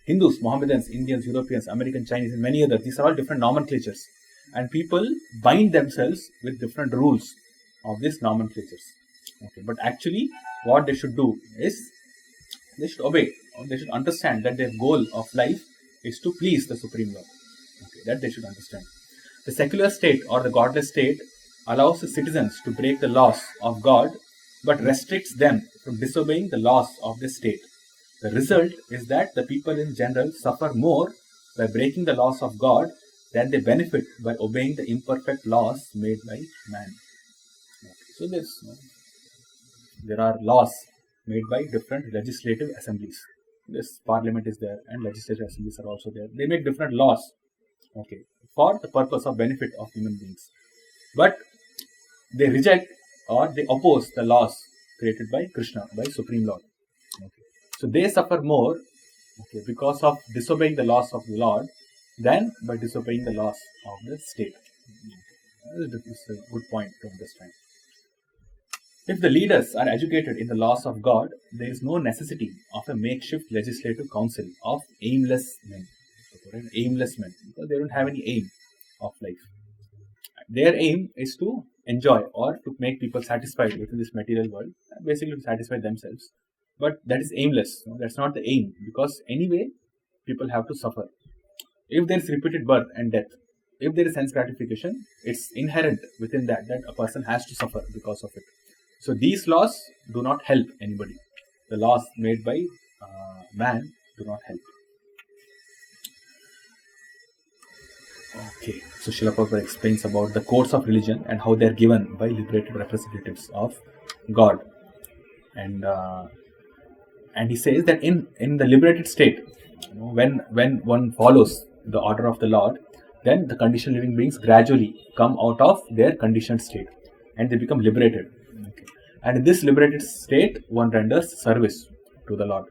A: Mohammedans, Indians, Europeans, American, Chinese, and many others. These are all different nomenclatures. And people bind themselves with different rules of these nomenclatures. Okay, but actually, what they should do is they should obey, or they should understand that their goal of life is to please the Supreme Lord. Okay, that they should understand. The secular state or the godless state allows the citizens to break the laws of God, but restricts them from disobeying the laws of the state. The result is that the people in general suffer more by breaking the laws of God than they benefit by obeying the imperfect laws made by man. Okay. So there are laws made by different legislative assemblies. This parliament is there and legislative assemblies are also there. They make different laws, okay, for the purpose of benefit of human beings. But they reject or they oppose the laws created by Krishna, by Supreme Lord. Okay. So they suffer more, okay, because of disobeying the laws of the Lord than by disobeying the laws of the state. This is a good point to understand. If the leaders are educated in the laws of God, there is no necessity of a makeshift legislative council of aimless men. Aimless men, because they don't have any aim of life. Their aim is to enjoy or to make people satisfied within this material world, basically to satisfy themselves. But that is aimless. That's not the aim, because anyway, people have to suffer. If there is repeated birth and death, if there is sense gratification, it's inherent within that a person has to suffer because of it. So these laws do not help anybody. The laws made by man do not help. Okay, so Srila Prabhupada explains about the codes of religion and how they are given by liberated representatives of God. And he says that in the liberated state, when one follows the order of the Lord, then the conditioned living beings gradually come out of their conditioned state and they become liberated. Okay. And in this liberated state, one renders service to the Lord.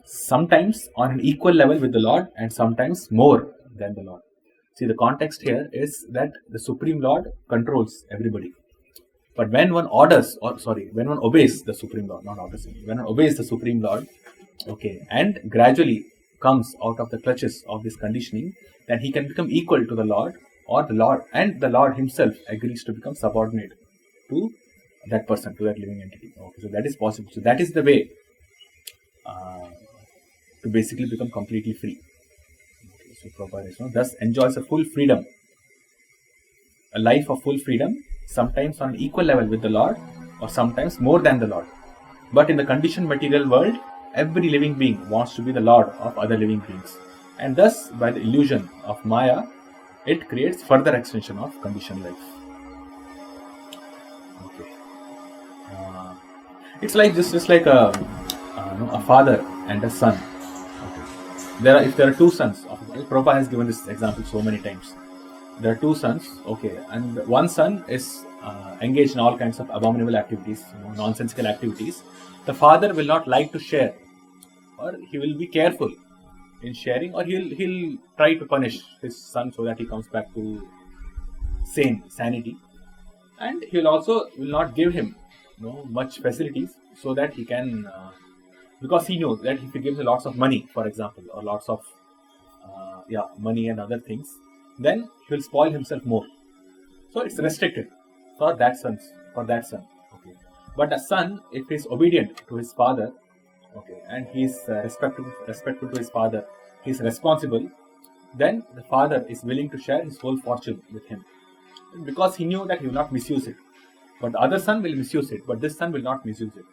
A: Sometimes on an equal level with the Lord and sometimes more than the Lord. See, the context here is that the Supreme Lord controls everybody. But when one when one obeys the Supreme Lord, not orders, when one obeys the Supreme Lord, okay, and gradually comes out of the clutches of this conditioning, then he can become equal to the Lord, or the Lord himself agrees to become subordinate to that person, to that living entity. Okay, so that is possible. So that is the way to basically become completely free. Okay, so Prabhupada thus enjoys a full freedom, a life of full freedom, sometimes on an equal level with the Lord, or sometimes more than the Lord. But in the conditioned material world, every living being wants to be the Lord of other living beings. And thus, by the illusion of Maya, it creates further extension of conditioned life. Okay. It's like just like a father and a son. Okay. If there are two sons, Prabhupada has given this example so many times. There are two sons, okay, and one son is engaged in all kinds of abominable activities, nonsensical activities. The father will not like to share, or he will be careful in sharing, or he'll try to punish his son so that he comes back to sanity, and he will not give him much facilities so that he can because he knows that if he gives lots of money, for example, or lots of money and other things, then he will spoil himself more. So it's restricted for that son. Okay. But a son, if he is obedient to his father, okay, and he is respectful to his father, he is responsible, then the father is willing to share his whole fortune with him, because he knew that he will not misuse it. But the other son will misuse it, but this son will not misuse it.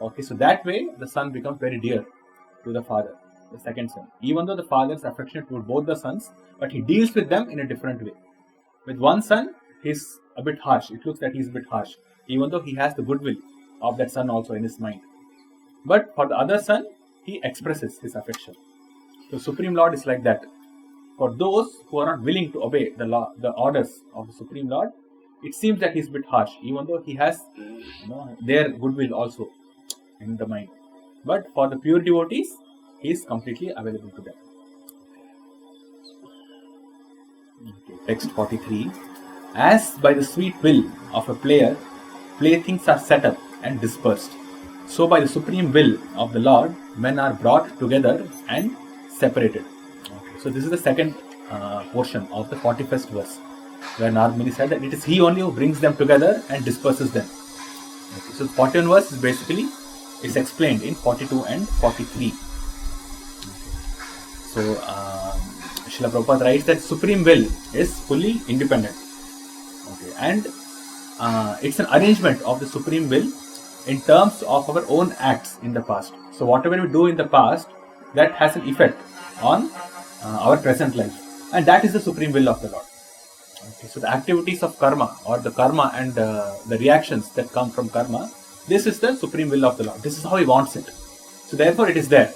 A: Okay, so that way the son becomes very dear to the father, the second son. Even though the father is affectionate toward both the sons, but he deals with them in a different way. With one son, he's a bit harsh. It looks that he's a bit harsh, even though he has the goodwill of that son also in his mind. But for the other son, he expresses his affection. So Supreme Lord is like that. For those who are not willing to obey the law, the orders of the Supreme Lord, it seems that he's a bit harsh, even though he has their goodwill also in the mind. But for the pure devotees, he is completely available to them. Okay, text 43. As by the sweet will of a player, playthings are set up and dispersed, so by the supreme will of the Lord, men are brought together and separated. Okay, so this is the second portion of the 41st verse, where Narad Muni said that it is he only who brings them together and disperses them. Okay, so the 41st verse is basically explained in 42 and 43. Okay. So Srila Prabhupada writes that supreme will is fully independent. Okay, and it's an arrangement of the supreme will in terms of our own acts in the past. So whatever we do in the past, that has an effect on our present life, and that is the supreme will of the Lord. Okay, so the activities of karma, or the karma and the reactions that come from karma, this is the supreme will of the Lord. This is how he wants it. So therefore it is there,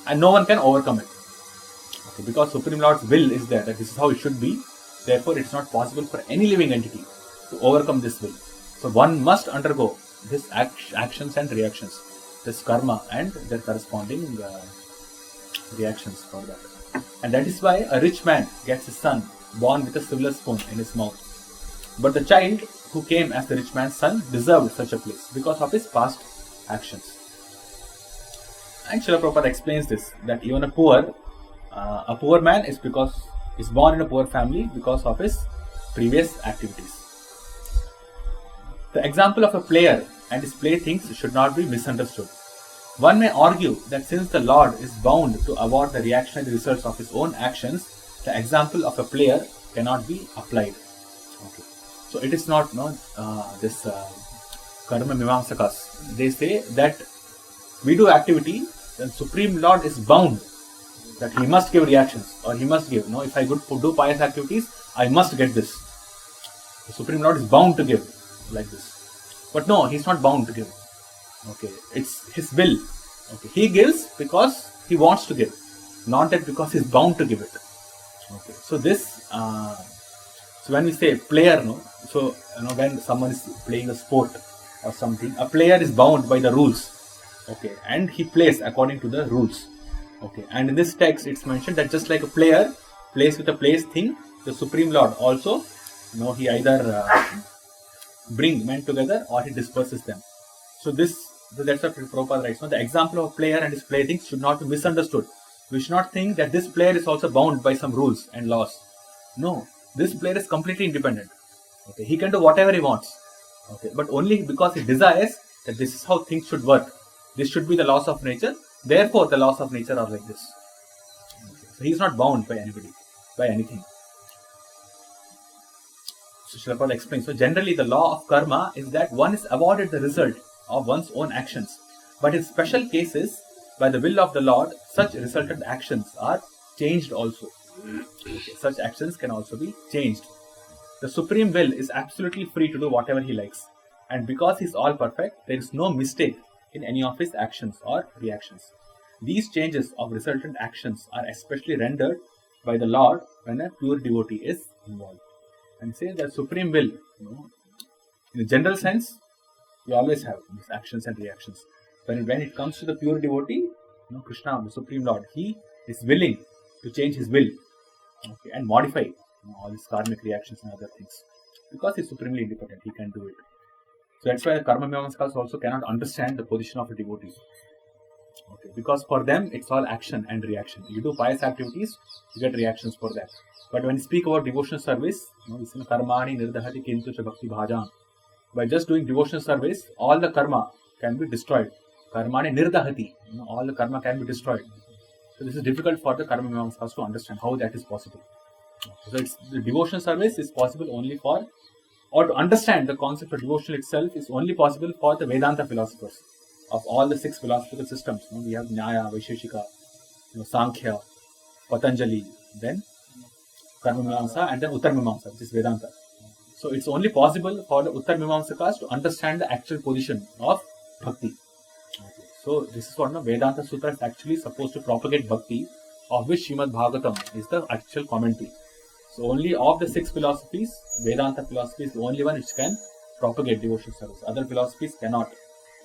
A: and no one can overcome it. Okay, because Supreme Lord's will is there, that this is how it should be. Therefore it is not possible for any living entity to overcome this will. So one must undergo this actions and reactions, this karma and their corresponding reactions for that. And that is why a rich man gets his son born with a silver spoon in his mouth. But the child who came as the rich man's son deserved such a place because of his past actions. And Srila Prabhupada explains this, that even a poor man is born in a poor family because of his previous activities. The example of a player and his playthings should not be misunderstood. One may argue that since the Lord is bound to award the reactionary results of his own actions, the example of a player cannot be applied. Okay. So it is not this Karma Mimamsakas. They say that we do activity, then Supreme Lord is bound that he must give reactions, or he must give. If I do pious activities, I must get this. The Supreme Lord is bound to give like this. But no, he is not bound to give. Okay, it's his will. Okay, he gives because he wants to give, not that because he is bound to give it. Okay, so this. So when we say player, when someone is playing a sport or something, a player is bound by the rules. Okay, and he plays according to the rules. Okay, and in this text it's mentioned that just like a player plays with a plaything, the Supreme Lord also, he either bring men together or he disperses them. So that's what Prabhupada writes. The example of a player and his playthings should not be misunderstood. We should not think that this player is also bound by some rules and laws. No, this player is completely independent. Okay, he can do whatever he wants. Okay, but only because he desires that this is how things should work. This should be the laws of nature. Therefore, the laws of nature are like this. Okay, so he is not bound by anybody, by anything. So Srila Prabhupada explains. So generally, the law of karma is that one is awarded the result of one's own actions. But in special cases, by the will of the Lord, such resultant actions are changed also. Okay, such actions can also be changed. The Supreme Will is absolutely free to do whatever he likes. And because he is all perfect, there is no mistake in any of his actions or reactions. These changes of resultant actions are especially rendered by the Lord when a pure devotee is involved. And say that Supreme Will, in a general sense, you always have these actions and reactions. When it comes to the pure devotee, Krishna, the Supreme Lord, he is willing to change his will, okay, and modify all these karmic reactions and other things. Because he's supremely independent, he can do it. So that's why the Karma Mimamsakas also cannot understand the position of a devotee. Okay. Because for them, it's all action and reaction. You do pious activities, you get reactions for that. But when you speak about devotional service, it's in karmani nirdahati kintu cha bhakti bhajam. By just doing devotional service, all the karma can be destroyed. Karmani nirdahati, all the karma can be destroyed. So this is difficult for the Karma Mimamsakas to understand how that is possible. So the devotional service is possible only for, or to understand the concept of devotional itself is only possible for the Vedanta philosophers of all the 6 philosophical systems. We have Nyaya, Vaisheshika, Sankhya, Patanjali, then Karma Mimamsa, and then Uttar Mimamsa, which is Vedanta. So it's only possible for the Uttar Mimamsakas to understand the actual position of bhakti. Okay. So this is what Vedanta Sutra is actually supposed to propagate bhakti, of which Srimad Bhagavatam is the actual commentary. So only of the 6 philosophies, Vedanta philosophy is the only one which can propagate devotional service. Other philosophies cannot.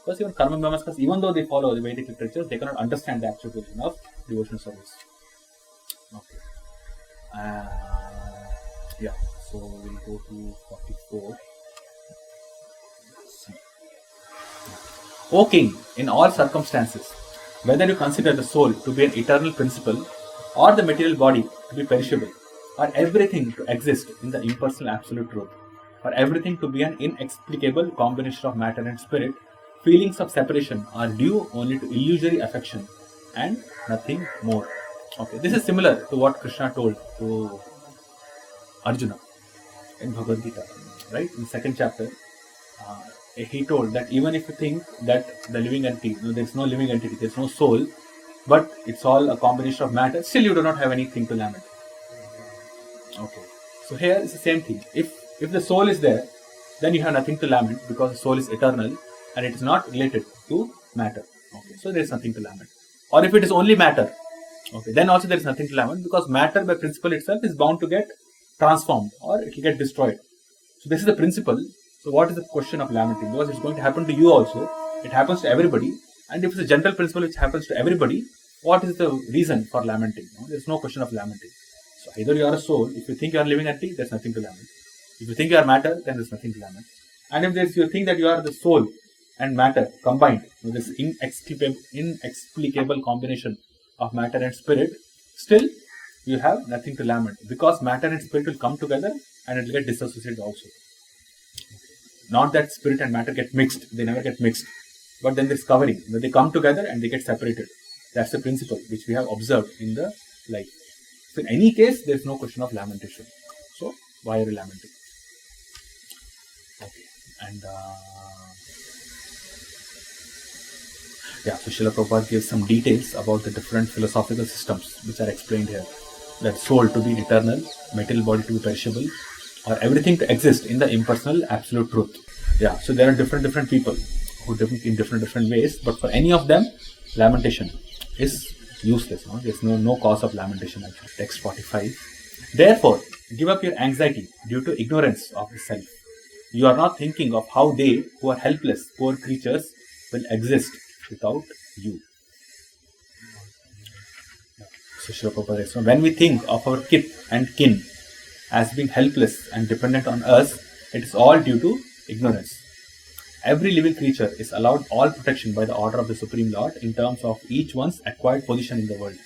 A: Because even Karma Mimamsakas, even though they follow the Vedic literatures, they cannot understand the actual position of devotional service. Okay. Yeah, so we'll go to 44. O King, in all circumstances, whether you consider the soul to be an eternal principle or the material body to be perishable, or everything to exist in the impersonal absolute truth, or everything to be an inexplicable combination of matter and spirit, feelings of separation are due only to illusory affection and nothing more. Okay, this is similar to what Krishna told to Arjuna in Bhagavad Gita, right? In the 2nd chapter, he told that even if you think that the living entity, there is no living entity, there is no soul, but it's all a combination of matter, still you do not have anything to lament. Okay, so here it's the same thing. If the soul is there, then you have nothing to lament because the soul is eternal and it is not related to matter. Okay, so there is nothing to lament. Or if it is only matter, okay, then also there is nothing to lament because matter by principle itself is bound to get transformed or it will get destroyed. So this is the principle. So what is the question of lamenting? Because it's going to happen to you also. It happens to everybody. And if it's a general principle which happens to everybody, what is the reason for lamenting? There is no question of lamenting. So either you are a soul. If you think you are a living entity, there is nothing to lament. If you think you are matter, then there is nothing to lament. And if you think that you are the soul and matter combined, this inexplicable combination of matter and spirit, still you have nothing to lament because matter and spirit will come together and it will get dissociated also. Not that spirit and matter get mixed, they never get mixed, but then there's covering, when they come together and they get separated. That's the principle which we have observed in the life. So in any case, there's no question of lamentation. So why are you lamenting? Okay, and so Srila Prabhupada gives some details about the different philosophical systems which are explained here. That soul to be eternal, material body to be perishable, or everything to exist in the impersonal absolute truth. Yeah, so there are different people who think in different ways, but for any of them, lamentation is useless. There's no cause of lamentation actually. Text 45. Therefore, give up your anxiety due to ignorance of the self. You are not thinking of how they, who are helpless, poor creatures, will exist without you. So Srila Prabhupada says, when we think of our kith and kin as being helpless and dependent on us, it is all due to ignorance. Every living creature is allowed all protection by the order of the Supreme Lord in terms of each one's acquired position in the world.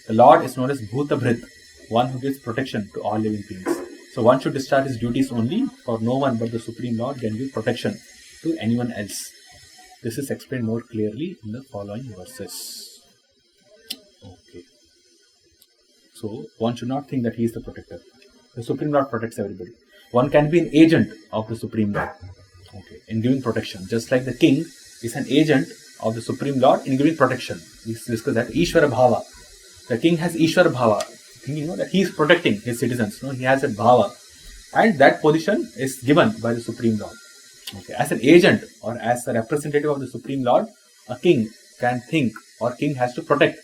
A: The Lord is known as Bhutabhrit, one who gives protection to all living beings. So one should discharge his duties only, for no one but the Supreme Lord can give protection to anyone else. This is explained more clearly in the following verses. Okay. So one should not think that he is the protector. The Supreme Lord protects everybody. One can be an agent of the Supreme Lord, okay, in giving protection. Just like the king is an agent of the Supreme Lord in giving protection. We discussed that. Ishvara Bhava. The king has Ishvara Bhava. Thinking that he is protecting his citizens. He has a Bhava. And that position is given by the Supreme Lord. Okay. As an agent or as a representative of the Supreme Lord, a king can think or king has to protect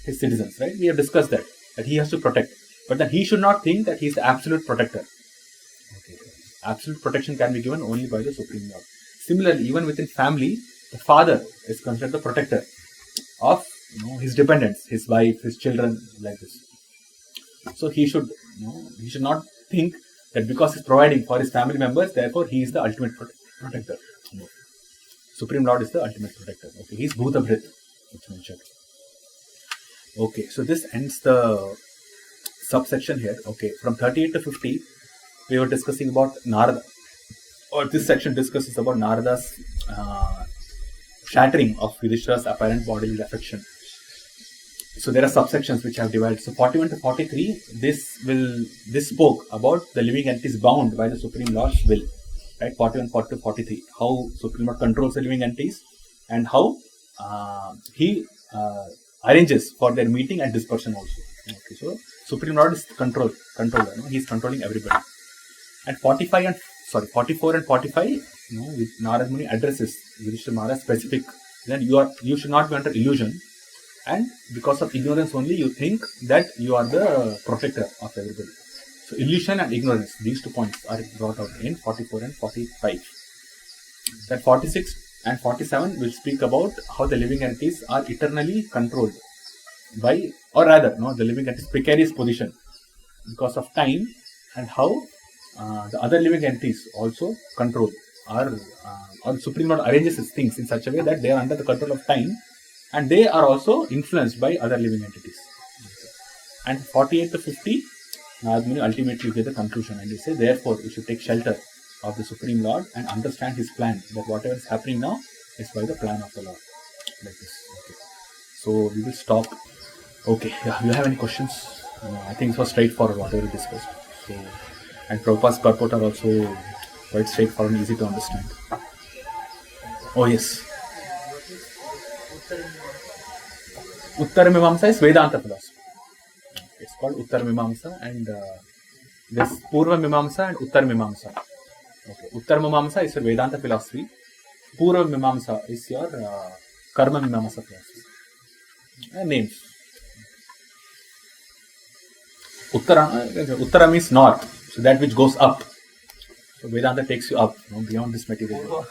A: his citizens. Right? We have discussed that he has to protect. But then he should not think that he is the absolute protector. Okay. Absolute protection can be given only by the Supreme Lord. Similarly, even within family, the father is considered the protector of his dependents, his wife, his children, like this. So he should not think that because he's providing for his family members, therefore he is the ultimate protector. No. Supreme Lord is the ultimate protector. Okay, he's Bhuta Bhrit, it's mentioned. Okay, so this ends the subsection here. Okay, from 38 to 50, we were discussing about Narada, or this section discusses about Narada's shattering of Yudhishthira's apparent bodily affection. So there are subsections which have divided. So 41 to 43, this spoke about the living entities bound by the Supreme Lord's will. Right, 41, 40 to 43, how Supreme Lord controls the living entities and how he arranges for their meeting and dispersion also. Okay, so Supreme Lord is controller. No? He is controlling everybody. And 44 and 45, Narad Muni addresses Yudhishthira Maharaj specific. Then you should not be under illusion, and because of ignorance only you think that you are the protector of everybody. So illusion and ignorance, these 2 points are brought out in 44 and 45. Then 46 and 47 will speak about how the living entities are eternally controlled by, or rather, the living entities' precarious position because of time, and how the other living entities also control, or Supreme Lord arranges his things in such a way that they are under the control of time, and they are also influenced by other living entities. And 48 to 50, Narad Muni ultimately give the conclusion, and he says, therefore, we should take shelter of the Supreme Lord and understand his plan, that whatever is happening now is by the plan of the Lord. Like this. Okay. So we will stop. Okay, yeah, do you have any questions? I think it was straightforward, whatever we discussed. So, and Prabhupada's purport are also quite straightforward and easy to understand. Oh yes. Uttara Mimamsa is Vedanta philosophy. It's called Uttara Mimamsa, and there's Purva Mimamsa and Uttara Mimamsa. Okay. Uttara Mimamsa is your Vedanta philosophy. Purva Mimamsa is your Karma Mimamsa philosophy. Names. Uttara means north, so that which goes up. So Vedanta takes you up, beyond this material world.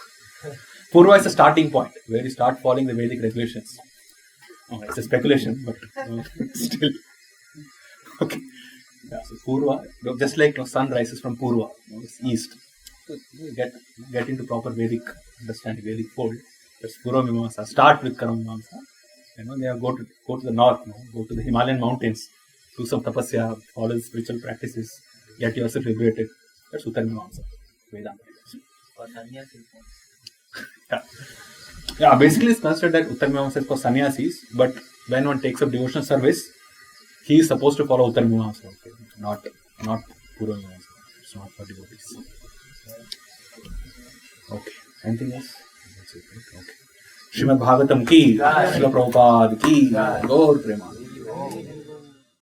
A: Purva is the starting point, where you start following the Vedic regulations. It's a speculation, but still. Okay. Yeah, so Purva, just like sun rises from Purva, it's east. So you get into proper Vedic understanding, Vedic fold. That's Purva Mimamsa. Start with Karma Mimamsa. They go to the north, go to the Himalayan mountains, do some tapasya, follow the spiritual practices, get yourself liberated. That's Uttara Mimamsa, Vedanta. Yeah, basically it's considered that Uttara Mimamsa is for sannyasis, but when one takes up devotional service, he is supposed to follow Uttara Mimamsa, okay? Not Purva Mimamsa. It's not for devotees. Okay. Anything else? That's it, right? Okay. Srimad Bhagavatam ki, Srila Prabhupada ki, Gaur Prema.